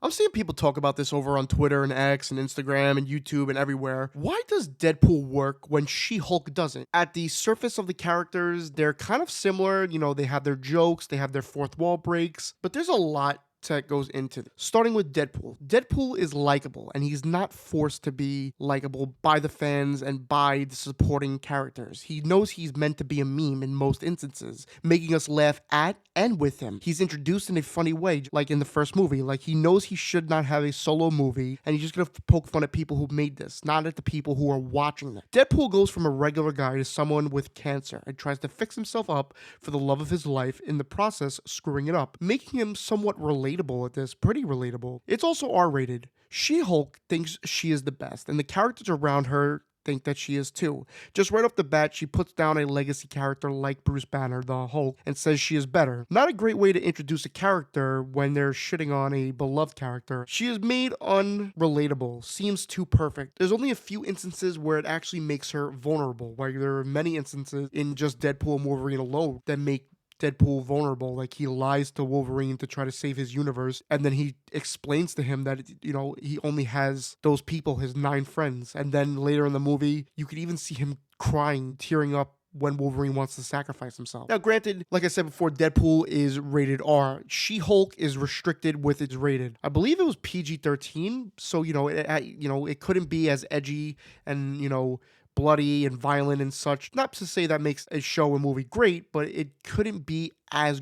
I'm seeing people talk about this over on Twitter and X and Instagram and YouTube and everywhere. Why does Deadpool work when She-Hulk doesn't? At the surface of the characters, they're kind of similar. They have their jokes, they have their fourth wall breaks, but there's a lot that goes into this. Starting with Deadpool. Deadpool is likable, and he's not forced to be likable by the fans and by the supporting characters. He knows he's meant to be a meme in most instances, making us laugh at and with him. He's introduced in a funny way, like in the first movie. Like, he knows he should not have a solo movie, and he's just gonna poke fun at people who made this, not at the people who are watching them. Deadpool goes from a regular guy to someone with cancer and tries to fix himself up for the love of his life, in the process screwing it up, making him somewhat relatable at this, pretty relatable. It's also R-rated. She-Hulk thinks she is the best, and the characters around her think that she is too. Just right off the bat, she puts down a legacy character like Bruce Banner, the Hulk, and says she is better. Not a great way to introduce a character when they're shitting on a beloved character. She is made unrelatable, seems too perfect. There's only a few instances where it actually makes her vulnerable. Like, there are many instances in just Deadpool and Wolverine alone that make Deadpool vulnerable. Like, he lies to Wolverine to try to save his universe, and then he explains to him that he only has those people, his 9 friends. And then later in the movie, you could even see him crying, tearing up when Wolverine wants to sacrifice himself. Now, granted, like I said before, Deadpool is rated R. She-Hulk is restricted with its rated. I believe it was PG-13, so it couldn't be as edgy and bloody and violent and such. Not to say that makes a show or movie great, but it couldn't be as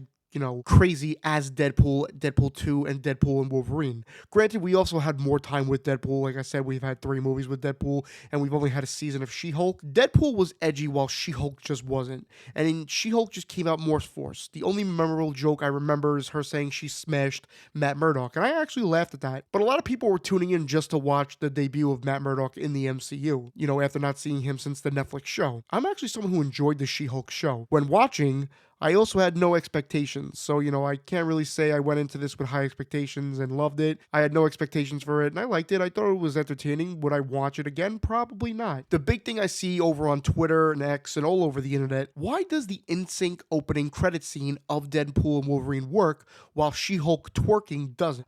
crazy as Deadpool 2, and Deadpool and Wolverine. Granted, we also had more time with Deadpool. Like I said, we've had 3 movies with Deadpool, and we've only had a season of She-Hulk. Deadpool was edgy while She-Hulk just wasn't. And in She-Hulk just came out more forced. The only memorable joke I remember is her saying she smashed Matt Murdock, and I actually laughed at that. But a lot of people were tuning in just to watch the debut of Matt Murdock in the MCU, after not seeing him since the Netflix show. I'm actually someone who enjoyed the She-Hulk show. When watching, I also had no expectations, so I can't really say I went into this with high expectations and loved it. I had no expectations for it, and I liked it. I thought it was entertaining. Would I watch it again? Probably not. The big thing I see over on Twitter and X and all over the internet, why does the in-sync opening credit scene of Deadpool and Wolverine work while She-Hulk twerking doesn't?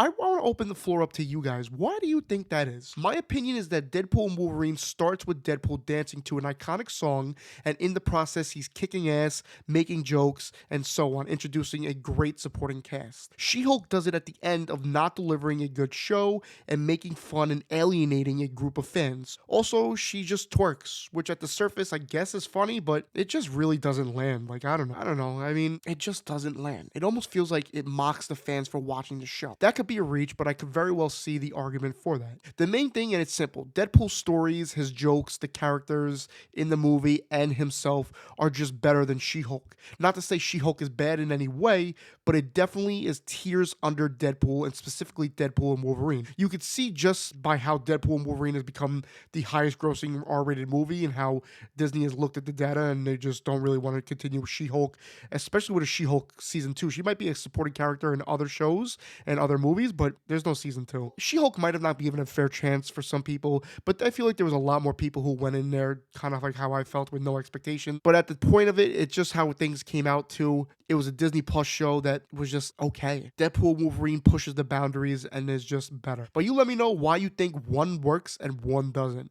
I want to open the floor up to you guys. Why do you think that is? My opinion is that Deadpool and Wolverine starts with Deadpool dancing to an iconic song, and in the process, he's kicking ass, making jokes, and so on, introducing a great supporting cast. She-Hulk does it at the end of not delivering a good show and making fun and alienating a group of fans. Also, she just twerks, which at the surface I guess is funny, but it just really doesn't land. Like, I don't know. I mean, it just doesn't land. It almost feels like it mocks the fans for watching the show. That could be a reach, but I could very well see the argument for that. The main thing, and it's simple, Deadpool's stories, his jokes, the characters in the movie, and himself are just better than She-Hulk. Not to say She-Hulk is bad in any way, but it definitely is tiers under Deadpool, and specifically Deadpool and Wolverine. You could see just by how Deadpool and Wolverine has become the highest grossing R-rated movie, and how Disney has looked at the data and they just don't really want to continue with She-Hulk, especially with a She-Hulk season 2. She might be a supporting character in other shows and other movies, but there's no season 2. She-Hulk might have not been given a fair chance for some people, but I feel like there was a lot more people who went in there kind of like how I felt, with no expectation. But at the point of it, it's just how things came out to. It was a Disney Plus show that was just okay. Deadpool and Wolverine pushes the boundaries and is just better. But you let me know why you think one works and one doesn't.